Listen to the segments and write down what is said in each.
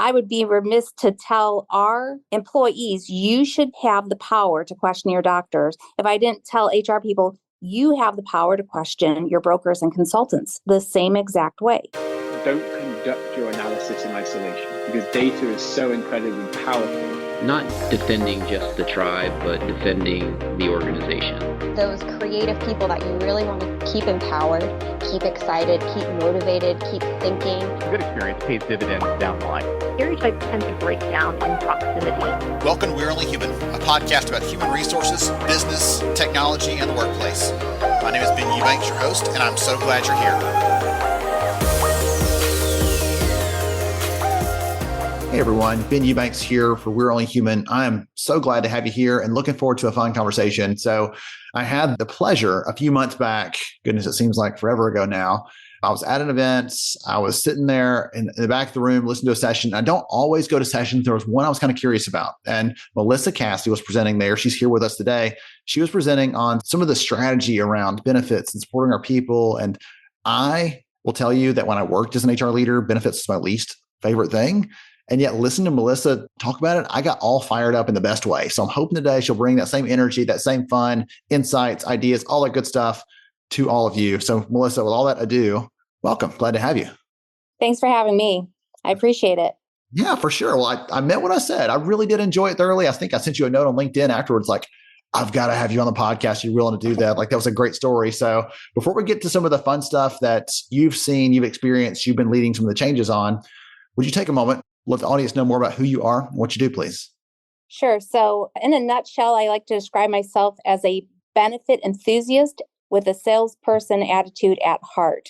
I would be remiss to tell our employees, you should have the power to question your doctors. If I didn't tell HR people, you have the power to question your brokers and consultants the same exact way. Don't conduct your analysis in isolation because data is so incredibly powerful. Not defending just the tribe, but defending the organization. Those creative people that you really want to keep empowered, keep excited, keep motivated, keep thinking. A good experience pays dividends down the line. Stereotypes tend to break down in proximity. Welcome to We're Only Human, a podcast about human resources, business, technology, and the workplace. My name is Ben Eubanks, your host, and I'm so glad you're here. Hey everyone, Ben Eubanks here for We're Only Human. I'm so glad to have you here and looking forward to a fun conversation. So I had the pleasure a few months back, goodness, it seems like forever ago now. I was at an event. I was sitting there in the back of the room, listening to a session. I don't always go to sessions. There was one I was kind of curious about. And Melissa Cassidy was presenting there. She's here with us today. She was presenting on some of the strategy around benefits and supporting our people. And I will tell you that when I worked as an HR leader, benefits is my least favorite thing. And yet listening to Melissa talk about it, I got all fired up in the best way. So I'm hoping today she'll bring that same energy, that same fun, insights, ideas, all that good stuff to all of you. So Melissa, with all that ado, welcome. Glad to have you. Thanks for having me. I appreciate it. Yeah, for sure. Well, I meant what I said. I really did enjoy it thoroughly. I think I sent you a note on LinkedIn afterwards, like, I've got to have you on the podcast. You're willing to do that. Like, that was a great story. So before we get to some of the fun stuff that you've seen, you've experienced, you've been leading some of the changes on, would you take a moment, let the audience know more about who you are and what you do, please? Sure. So in a nutshell, I like to describe myself as a benefit enthusiast with a salesperson attitude at heart.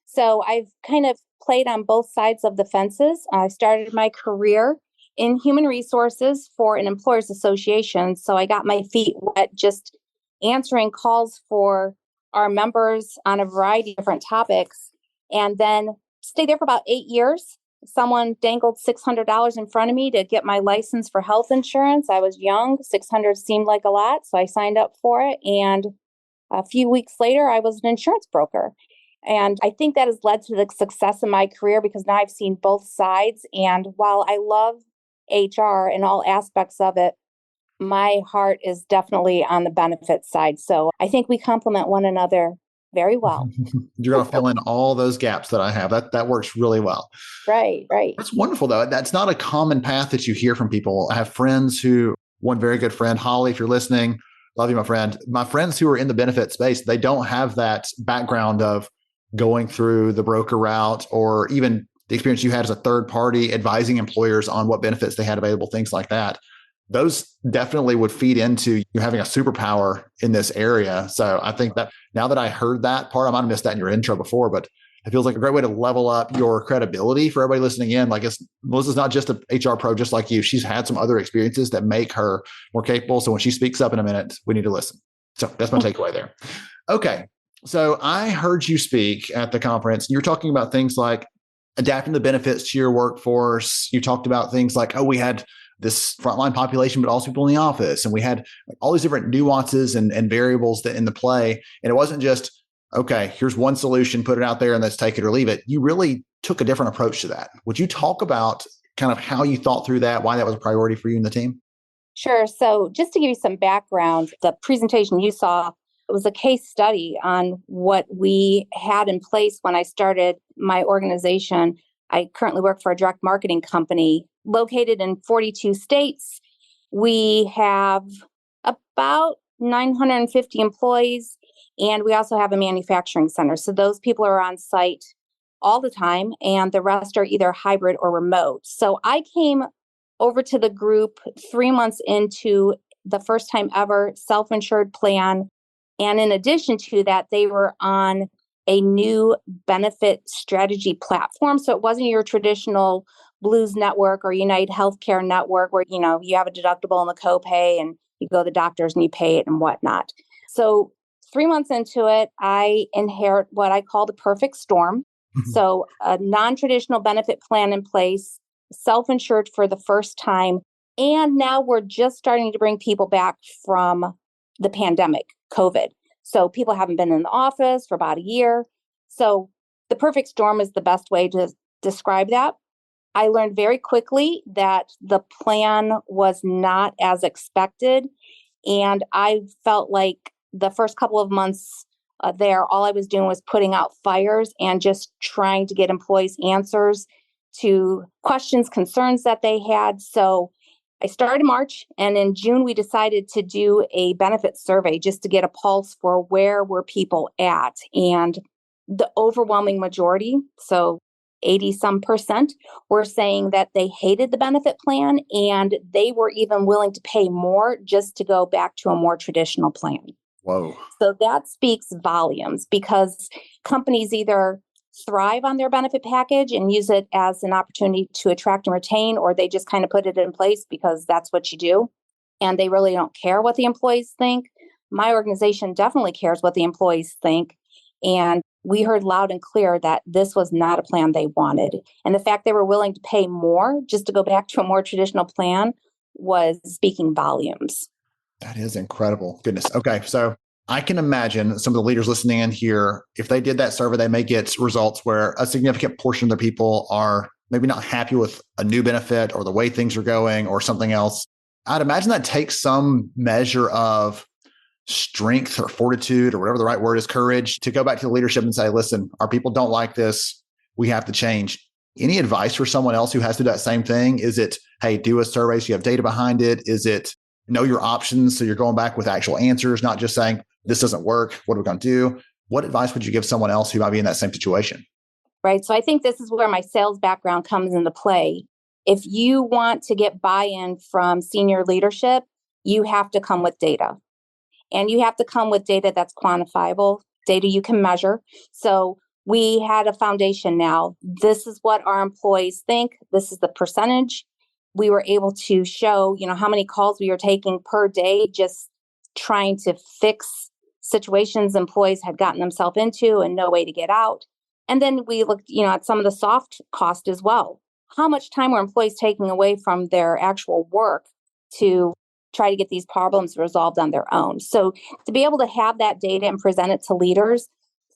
So I've kind of played on both sides of the fences. I started my career in human resources for an employers association. So I got my feet wet just answering calls for our members on a variety of different topics, and then stayed there for about 8 years. Someone dangled $600 in front of me to get my license for health insurance. I was young. 600 seemed like a lot, so I signed up for it. And a few weeks later, I was an insurance broker. And I think that has led to the success in my career because now I've seen both sides. And while I love HR and all aspects of it, my heart is definitely on the benefits side. So I think we complement one another very well. You're going to fill in all those gaps that I have. That works really well. Right. That's wonderful, though. That's not a common path that you hear from people. I have friends one very good friend, Holly, if you're listening, love you, my friend. My friends who are in the benefit space, they don't have that background of going through the broker route or even the experience you had as a third party advising employers on what benefits they had available, things like that. Those definitely would feed into you having a superpower in this area. So I think that now that I heard that part, I might have missed that in your intro before, but it feels like a great way to level up your credibility for everybody listening in. Like, Melissa's not just an HR pro, just like you. She's had some other experiences that make her more capable. So when she speaks up in a minute, we need to listen. So that's my takeaway there. Okay. So I heard you speak at the conference. You're talking about things like adapting the benefits to your workforce. You talked about things like, we had this frontline population, but also people in the office. And we had all these different nuances and variables that in the play. And it wasn't just, okay, here's one solution, put it out there and let's take it or leave it. You really took a different approach to that. Would you talk about kind of how you thought through that, why that was a priority for you and the team? Sure. So just to give you some background, the presentation you saw, it was a case study on what we had in place when I started my organization. I currently work for a direct marketing company located in 42 states. We have about 950 employees, and we also have a manufacturing center. So those people are on site all the time, and the rest are either hybrid or remote. So I came over to the group 3 months into the first time ever self-insured plan. And in addition to that, they were on a new benefit strategy platform. So it wasn't your traditional Blues Network or United Healthcare Network where, you have a deductible and the copay and you go to the doctors and you pay it and whatnot. So 3 months into it, I inherit what I call the perfect storm. So a non-traditional benefit plan in place, self-insured for the first time. And now we're just starting to bring people back from the pandemic, COVID. So people haven't been in the office for about a year. So the perfect storm is the best way to describe that. I learned very quickly that the plan was not as expected. And I felt like the first couple of months there, all I was doing was putting out fires and just trying to get employees answers to questions, concerns that they had. So I started in March, and in June, we decided to do a benefit survey just to get a pulse for where were people at. And the overwhelming majority, so 80 some percent, were saying that they hated the benefit plan and they were even willing to pay more just to go back to a more traditional plan. Whoa. So that speaks volumes, because companies either thrive on their benefit package and use it as an opportunity to attract and retain, or they just kind of put it in place because that's what you do. And they really don't care what the employees think. My organization definitely cares what the employees think. And we heard loud and clear that this was not a plan they wanted. And the fact they were willing to pay more just to go back to a more traditional plan was speaking volumes. That is incredible. Goodness. Okay. So I can imagine some of the leaders listening in here, if they did that survey, they may get results where a significant portion of the people are maybe not happy with a new benefit or the way things are going or something else. I'd imagine that takes some measure of strength or fortitude or whatever the right word is, courage, to go back to the leadership and say, listen, our people don't like this. We have to change. Any advice for someone else who has to do that same thing? Is it, hey, do a survey so you have data behind it? Is it know your options so you're going back with actual answers, not just saying, this doesn't work, what are we going to do? What advice would you give someone else who might be in that same situation? Right. So I think this is where my sales background comes into play. If you want to get buy-in from senior leadership, you have to come with data. And you have to come with data that's quantifiable, data you can measure. So we had a foundation now. This is what our employees think. This is the percentage. We were able to show, how many calls we were taking per day, just trying to fix situations employees had gotten themselves into and no way to get out. And then we looked, at some of the soft cost as well. How much time were employees taking away from their actual work to try to get these problems resolved on their own? So to be able to have that data and present it to leaders,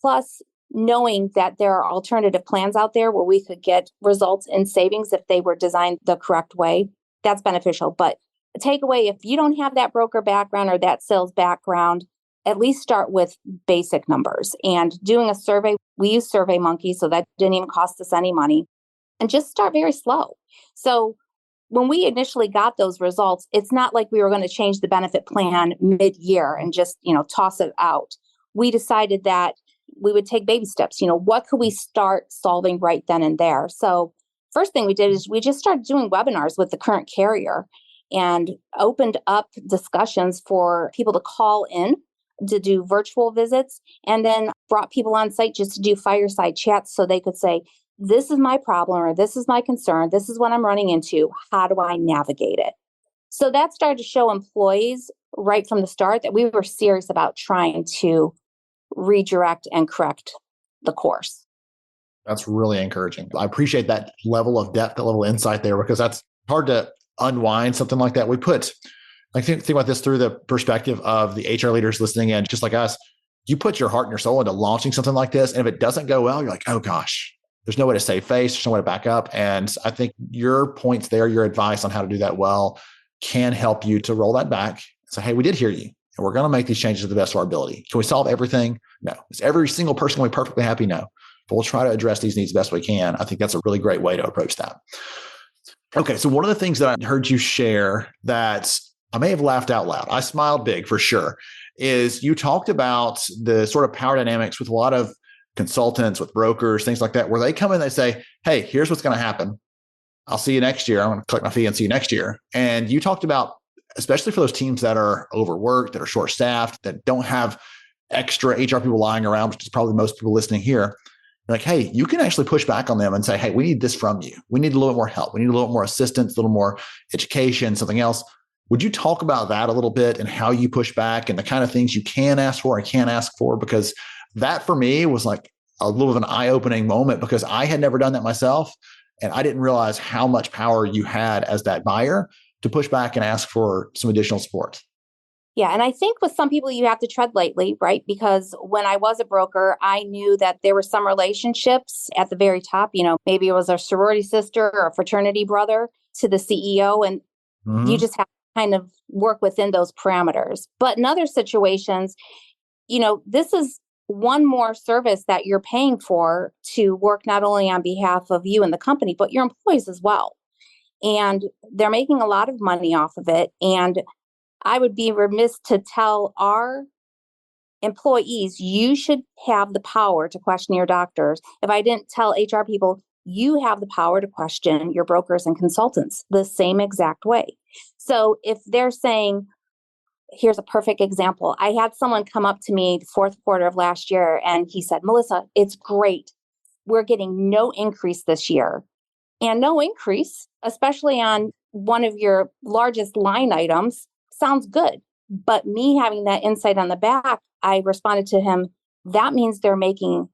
plus knowing that there are alternative plans out there where we could get results in savings if they were designed the correct way, that's beneficial. But a takeaway, if you don't have that broker background or that sales background, at least start with basic numbers. And doing a survey, we use SurveyMonkey, so that didn't even cost us any money. And just start very slow. So when we initially got those results, it's not like we were going to change the benefit plan mid-year and just, toss it out. We decided that we would take baby steps. What could we start solving right then and there? So first thing we did is we just started doing webinars with the current carrier and opened up discussions for people to call in to do virtual visits, and then brought people on site just to do fireside chats so they could say, this is my problem, or this is my concern, this is what I'm running into, how do I navigate it? So that started to show employees right from the start that we were serious about trying to redirect and correct the course. That's really encouraging. I appreciate that level of depth, that level of insight there, because that's hard to unwind something like that. I think about this through the perspective of the HR leaders listening in, just like us. You put your heart and your soul into launching something like this, and if it doesn't go well, you're like, oh gosh, there's no way to save face, there's no way to back up. And I think your points there, your advice on how to do that well, can help you to roll that back and say, hey, we did hear you, and we're going to make these changes to the best of our ability. Can we solve everything? No. Is every single person going to be perfectly happy? No. But we'll try to address these needs the best we can. I think that's a really great way to approach that. Okay. So one of the things that I heard you share that I may have laughed out loud, I smiled big for sure, is you talked about the sort of power dynamics with a lot of consultants, with brokers, things like that, where they come in and they say, hey, here's what's going to happen. I'll see you next year. I'm going to collect my fee and see you next year. And you talked about, especially for those teams that are overworked, that are short-staffed, that don't have extra HR people lying around, which is probably most people listening here. Like, hey, you can actually push back on them and say, hey, we need this from you. We need a little bit more help. We need a little bit more assistance, a little more education, something else. Would you talk about that a little bit and how you push back and the kind of things you can ask for and can't ask for? Because that for me was like a little of an eye-opening moment, because I had never done that myself. And I didn't realize how much power you had as that buyer to push back and ask for some additional support. Yeah. And I think with some people, you have to tread lightly, right? Because when I was a broker, I knew that there were some relationships at the very top. Maybe it was a sorority sister or a fraternity brother to the CEO. And you just have to kind of work within those parameters. But in other situations, this is one more service that you're paying for to work not only on behalf of you and the company, but your employees as well. And they're making a lot of money off of it. And I would be remiss to tell our employees, you should have the power to question your doctors. If I didn't tell HR people, you have the power to question your brokers and consultants the same exact way. So if they're saying, here's a perfect example. I had someone come up to me the fourth quarter of last year, and he said, Melissa, it's great. We're getting no increase this year. And no increase, especially on one of your largest line items, sounds good. But me having that insight on the back, I responded to him, that means they're making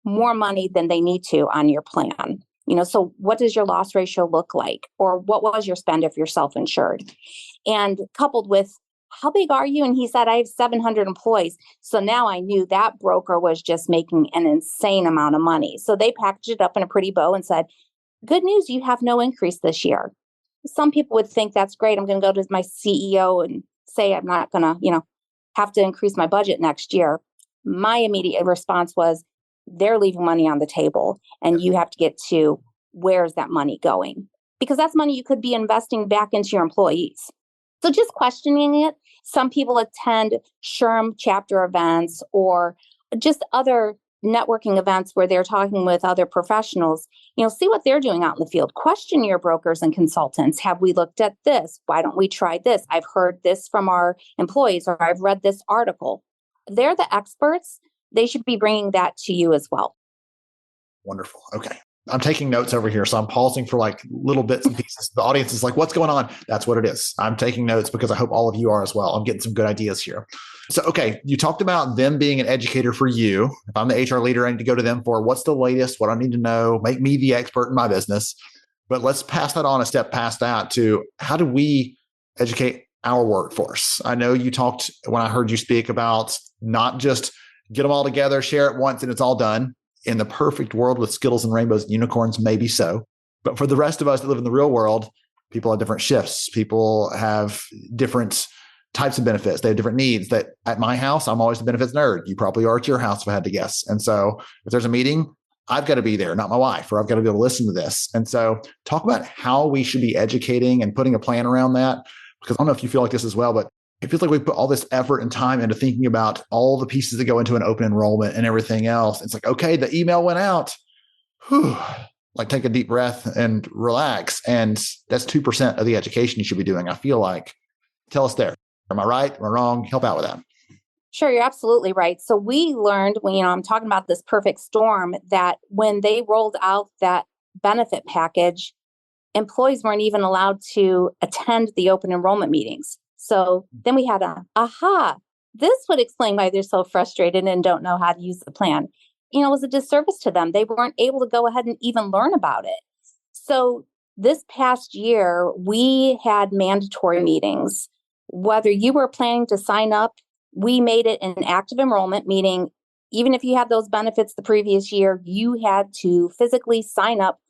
more money than they need to on your plan. So what does your loss ratio look like? Or what was your spend if you're self-insured? And coupled with, how big are you? And he said, I have 700 employees. So now I knew that broker was just making an insane amount of money. So they packaged it up in a pretty bow and said, good news, you have no increase this year. Some people would think that's great. I'm going to go to my CEO and say I'm not going to, have to increase my budget next year. My immediate response was, they're leaving money on the table and you have to get to where's that money going? Because that's money you could be investing back into your employees. So just questioning it. Some people attend SHRM chapter events or just other networking events where they're talking with other professionals. See what they're doing out in the field. Question your brokers and consultants. Have we looked at this? Why don't we try this? I've heard this from our employees, or I've read this article. They're the experts. They should be bringing that to you as well. Wonderful. Okay. I'm taking notes over here. So I'm pausing for like little bits and pieces. The audience is like, what's going on? That's what it is. I'm taking notes because I hope all of you are as well. I'm getting some good ideas here. So, okay. You talked about them being an educator for you. If I'm the HR leader, I need to go to them for what's the latest, what I need to know, make me the expert in my business. But let's pass that on a step past that to how do we educate our workforce? I know you talked when I heard you speak about not just get them all together, share it once and it's all done. In the perfect world with Skittles and rainbows and unicorns, maybe so. But for the rest of us that live in the real world, people have different shifts. People have different types of benefits. They have different needs. That at my house, I'm always the benefits nerd. You probably are at your house if I had to guess. And so if there's a meeting, I've got to be there, not my wife, or I've got to be able to listen to this. And so talk about how we should be educating and putting a plan around that. Because I don't know if you feel like this as well, but it feels like we put all this effort and time into thinking about all the pieces that go into an open enrollment and everything else. It's like, okay, the email went out. Whew, like take a deep breath and relax. And that's 2% of the education you should be doing, I feel like. Tell us there. Am I right? Am I wrong? Help out with that. Sure, you're absolutely right. So we learned when, I'm talking about this perfect storm, that when they rolled out that benefit package, employees weren't even allowed to attend the open enrollment meetings. So then we had this would explain why they're so frustrated and don't know how to use the plan. It was a disservice to them. They weren't able to go ahead and even learn about it. So this past year, we had mandatory meetings. Whether you were planning to sign up, we made it an active enrollment, meaning even if you had those benefits the previous year, you had to physically sign up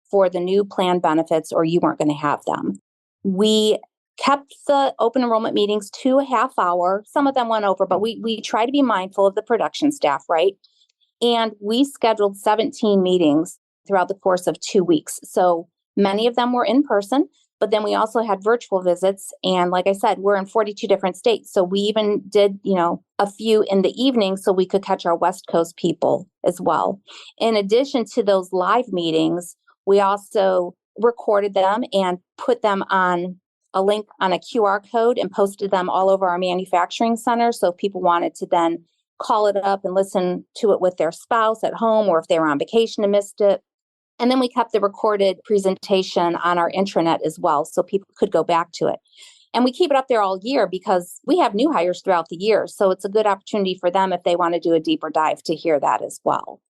for the new plan benefits or you weren't going to have them. We kept the open enrollment meetings to a half hour. Some of them went over, but we try to be mindful of the production staff, right? And we scheduled 17 meetings throughout the course of 2 weeks. So many of them were in person, but then we also had virtual visits. And like I said, we're in 42 different states. So we even did, a few in the evening so we could catch our West Coast people as well. In addition to those live meetings, we also recorded them and put them on a link on a QR code and posted them all over our manufacturing center. So if people wanted to then call it up and listen to it with their spouse at home, or if they were on vacation and missed it. And then we kept the recorded presentation on our intranet as well, so people could go back to it. And we keep it up there all year because we have new hires throughout the year. So it's a good opportunity for them if they want to do a deeper dive to hear that as well.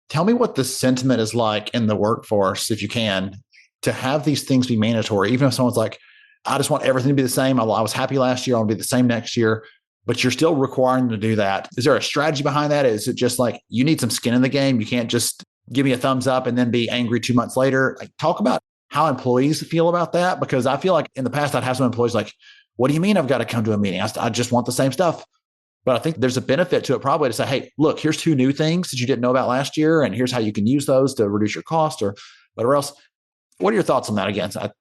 Tell me what the sentiment is like in the workforce, if you can, to have these things be mandatory, even if someone's like, I just want everything to be the same. I was happy last year. I'll be the same next year. But you're still requiring them to do that. Is there a strategy behind that? Is it just like you need some skin in the game? You can't just give me a thumbs up and then be angry 2 months later. Like, talk about how employees feel about that, because I feel like in the past I'd have some employees like, what do you mean I've got to come to a meeting? I just want the same stuff. But I think there's a benefit to it probably to say, hey, look, here's 2 new things that you didn't know about last year, and here's how you can use those to reduce your cost or whatever else. What are your thoughts on that? Again, I'm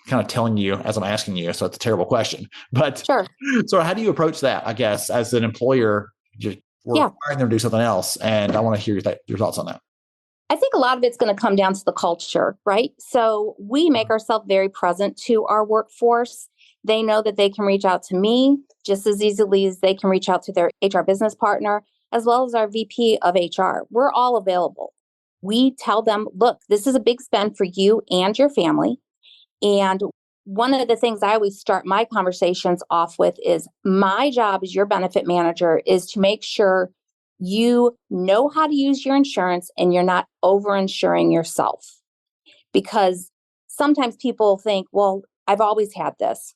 kind of telling you as I'm asking you, so it's a terrible question. But Sure. So how do you approach that, I guess, as an employer? We're requiring them to do something else, and I want to hear your thoughts on that. I think a lot of it's going to come down to the culture, right? So we make ourselves very present to our workforce. They know that they can reach out to me just as easily as they can reach out to their HR business partner, as well as our VP of HR. We're all available. We tell them, look, this is a big spend for you and your family. And one of the things I always start my conversations off with is my job as your benefit manager is to make sure you know how to use your insurance and you're not over-insuring yourself. Because sometimes people think, well, I've always had this,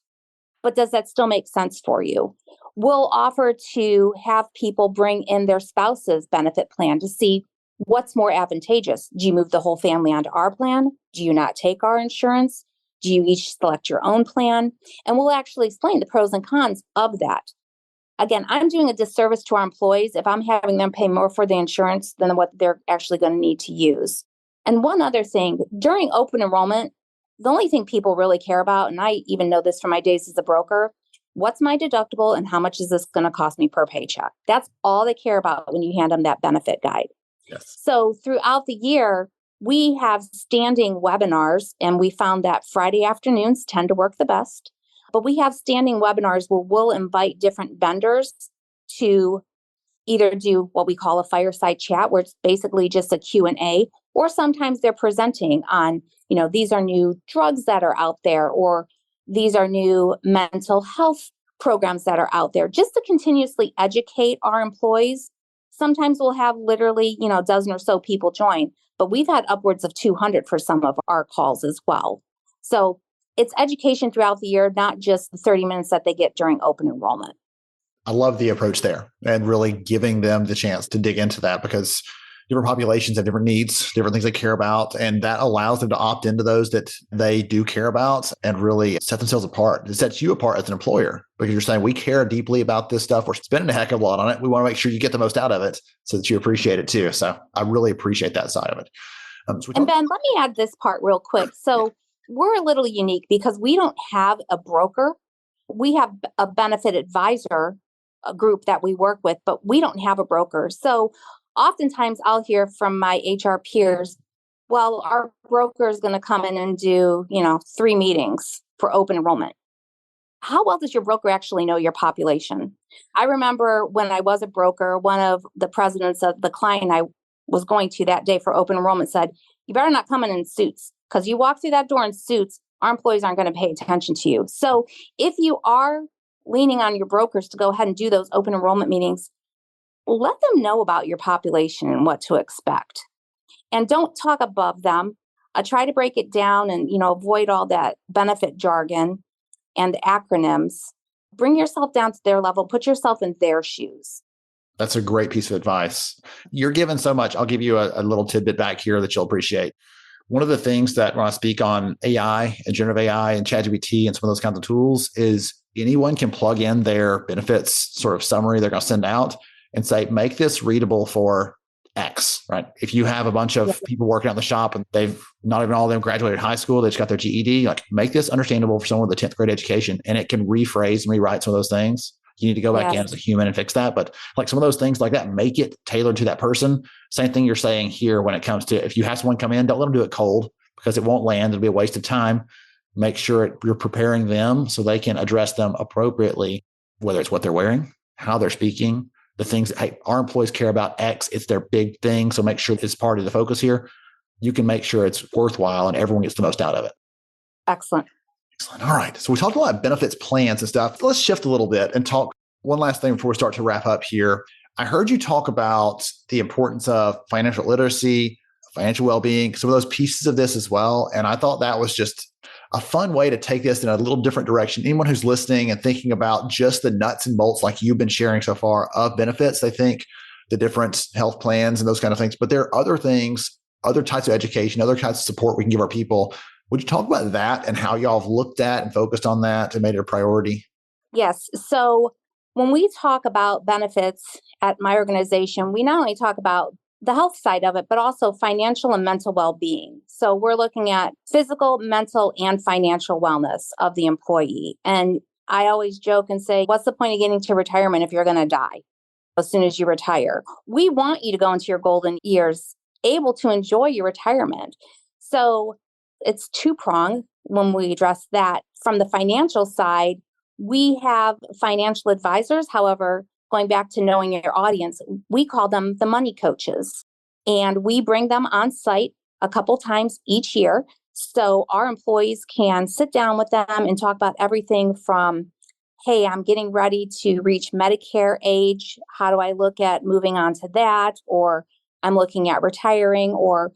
but does that still make sense for you? We'll offer to have people bring in their spouse's benefit plan to see what's more advantageous. Do you move the whole family onto our plan? Do you not take our insurance? Do you each select your own plan? And we'll actually explain the pros and cons of that. Again, I'm doing a disservice to our employees if I'm having them pay more for the insurance than what they're actually going to need to use. And one other thing, during open enrollment, the only thing people really care about, and I even know this from my days as a broker, what's my deductible and how much is this going to cost me per paycheck? That's all they care about when you hand them that benefit guide. Yes. So throughout the year, we have standing webinars, and we found that Friday afternoons tend to work the best. But we have standing webinars where we'll invite different vendors to either do what we call a fireside chat, where it's basically just a Q&A, or sometimes they're presenting on, these are new drugs that are out there, or these are new mental health programs that are out there, just to continuously educate our employees. Sometimes we'll have literally, a dozen or so people join, but we've had upwards of 200 for some of our calls as well. So it's education throughout the year, not just the 30 minutes that they get during open enrollment. I love the approach there and really giving them the chance to dig into that, because different populations have different needs, different things they care about, and that allows them to opt into those that they do care about and really set themselves apart. It sets you apart as an employer, because you're saying, we care deeply about this stuff. We're spending a heck of a lot on it. We want to make sure you get the most out of it so that you appreciate it too. So I really appreciate that side of it. And Ben, let me add this part real quick. So we're a little unique because we don't have a broker. We have a benefit advisor, a group that we work with, but we don't have a broker. So oftentimes I'll hear from my HR peers, well, our broker is going to come in and do, 3 meetings for open enrollment. How well does your broker actually know your population? I remember when I was a broker, one of the presidents of the client I was going to that day for open enrollment said, you better not come in suits, because you walk through that door in suits, our employees aren't going to pay attention to you. So if you are leaning on your brokers to go ahead and do those open enrollment meetings, let them know about your population and what to expect. And don't talk above them. Try to break it down and, avoid all that benefit jargon and acronyms. Bring yourself down to their level, put yourself in their shoes. That's a great piece of advice. You're given so much. I'll give you a little tidbit back here that you'll appreciate. One of the things that when I speak on AI and generative AI and ChatGPT and some of those kinds of tools is anyone can plug in their benefits sort of summary they're going to send out and say, make this readable for X, right? If you have a bunch of people working out in the shop and they've not even all of them graduated high school, they just got their GED, like make this understandable for someone with a 10th grade education, and it can rephrase and rewrite some of those things. You need to go back in as a human and fix that. But like some of those things like that, make it tailored to that person. Same thing you're saying here when it comes to, if you have someone come in, don't let them do it cold, because it won't land. It'll be a waste of time. Make sure you're preparing them so they can address them appropriately, whether it's what they're wearing, how they're speaking, the things that, hey, our employees care about X. It's their big thing. So make sure it's part of the focus here. You can make sure it's worthwhile and everyone gets the most out of it. Excellent. Excellent. All right. So we talked a lot about benefits plans and stuff. Let's shift a little bit and talk one last thing before we start to wrap up here. I heard you talk about the importance of financial literacy, financial well-being, some of those pieces of this as well. And I thought that was just, a fun way to take this in a little different direction. Anyone who's listening and thinking about just the nuts and bolts, like you've been sharing so far, of benefits, they think the different health plans and those kind of things. But there are other things, other types of education, other types of support we can give our people. Would you talk about that and how y'all have looked at and focused on that and made it a priority? Yes. So when we talk about benefits at my organization, we not only talk about the health side of it, but also financial and mental well-being. So we're looking at physical, mental, and financial wellness of the employee. And I always joke and say, what's the point of getting to retirement if you're going to die as soon as you retire? We want you to go into your golden years able to enjoy your retirement. So it's two-pronged when we address that. From the financial side, we have financial advisors. However, going back to knowing your audience, we call them the money coaches. And we bring them on site a couple times each year. So our employees can sit down with them and talk about everything from, hey, I'm getting ready to reach Medicare age. How do I look at moving on to that? Or I'm looking at retiring, or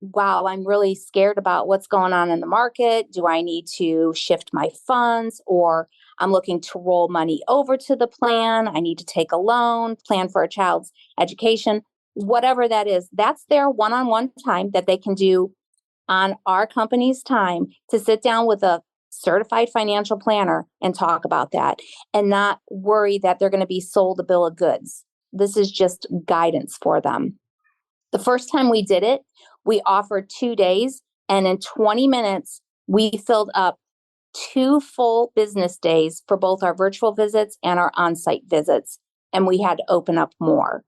wow, I'm really scared about what's going on in the market. Do I need to shift my funds? Or I'm looking to roll money over to the plan. I need to take a loan, plan for a child's education, whatever that is. That's their one-on-one time that they can do on our company's time to sit down with a certified financial planner and talk about that and not worry that they're going to be sold a bill of goods. This is just guidance for them. The first time we did it, we offered 2 days, and in 20 minutes, we filled up 2 full business days for both our virtual visits and our on-site visits, and we had to open up more.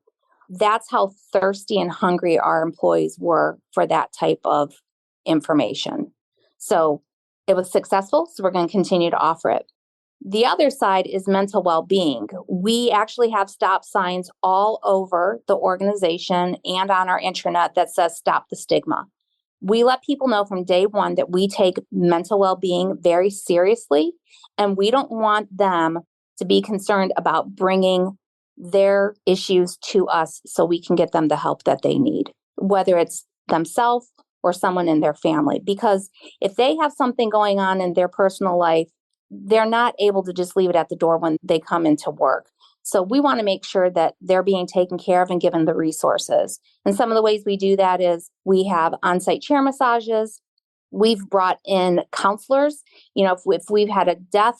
That's how thirsty and hungry our employees were for that type of information. So it was successful, so we're going to continue to offer it. The other side is mental well-being. We actually have stop signs all over the organization and on our intranet that says stop the stigma. We let people know from day one that we take mental well-being very seriously, and we don't want them to be concerned about bringing their issues to us so we can get them the help that they need, whether it's themselves or someone in their family. Because if they have something going on in their personal life, they're not able to just leave it at the door when they come into work. So we want to make sure that they're being taken care of and given the resources. And some of the ways we do that is we have on-site chair massages. We've brought in counselors. You know, if we've had a death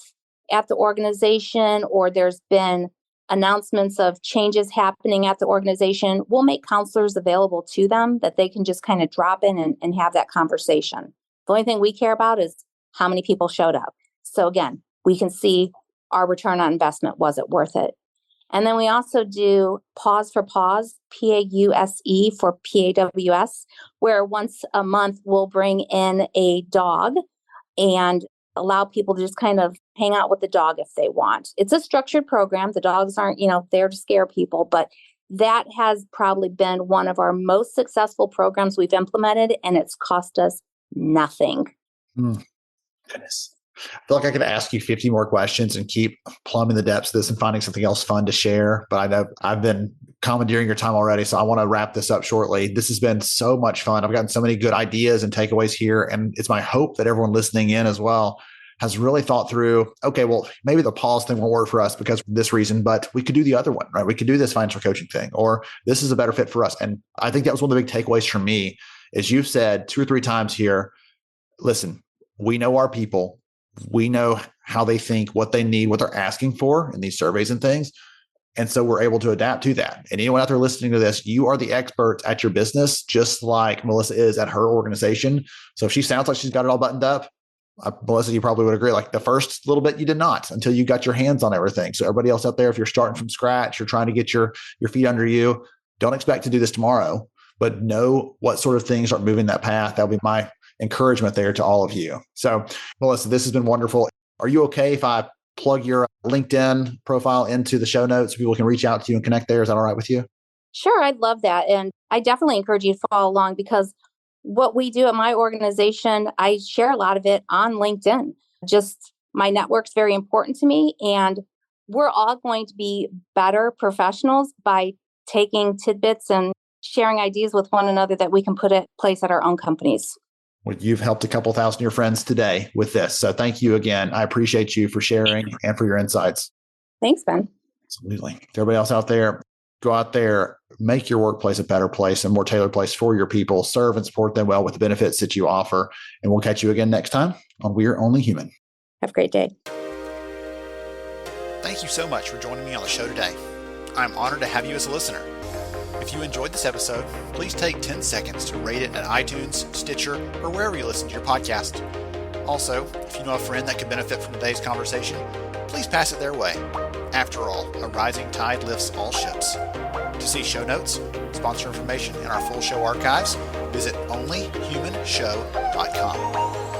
at the organization or there's been announcements of changes happening at the organization, we'll make counselors available to them that they can just kind of drop in and have that conversation. The only thing we care about is how many people showed up. So again, we can see our return on investment. Was it worth it? And then we also do Pause for Pause, PAUSE for PAWS, where once a month we'll bring in a dog and allow people to just kind of hang out with the dog if they want. It's a structured program. The dogs aren't, there to scare people, but that has probably been one of our most successful programs we've implemented, and it's cost us nothing. Goodness. I feel like I could ask you 50 more questions and keep plumbing the depths of this and finding something else fun to share. But I know I've been commandeering your time already, so I want to wrap this up shortly. This has been so much fun. I've gotten so many good ideas and takeaways here. And it's my hope that everyone listening in as well has really thought through, okay, well, maybe the pause thing won't work for us because of this reason, but we could do the other one, right? We could do this financial coaching thing, or this is a better fit for us. And I think that was one of the big takeaways for me is you've said 2 or 3 times here, listen, we know our people. We know how they think, what they need, what they're asking for in these surveys and things. And so we're able to adapt to that. And anyone out there listening to this, you are the experts at your business, just like Melissa is at her organization. So if she sounds like she's got it all buttoned up, Melissa, you probably would agree. Like the first little bit, you did not until you got your hands on everything. So everybody else out there, if you're starting from scratch, you're trying to get your feet under you, don't expect to do this tomorrow, but know what sort of things are moving that path. That'll be my encouragement there to all of you. So Melissa, this has been wonderful. Are you okay if I plug your LinkedIn profile into the show notes so people can reach out to you and connect there? Is that all right with you? Sure, I'd love that. And I definitely encourage you to follow along because what we do at my organization, I share a lot of it on LinkedIn. Just my network's very important to me. And we're all going to be better professionals by taking tidbits and sharing ideas with one another that we can put in place at our own companies. Well, you've helped a couple thousand of your friends today with this. So thank you again. I appreciate you for sharing and for your insights. Thanks, Ben. Absolutely. To everybody else out there, go out there, make your workplace a better place, a more tailored place for your people, serve and support them well with the benefits that you offer. And we'll catch you again next time on We're Only Human. Have a great day. Thank you so much for joining me on the show today. I'm honored to have you as a listener. If you enjoyed this episode, please take 10 seconds to rate it at iTunes, Stitcher, or wherever you listen to your podcast. Also, if you know a friend that could benefit from today's conversation, please pass it their way. After all, a rising tide lifts all ships. To see show notes, sponsor information, and our full show archives, visit onlyhumanshow.com.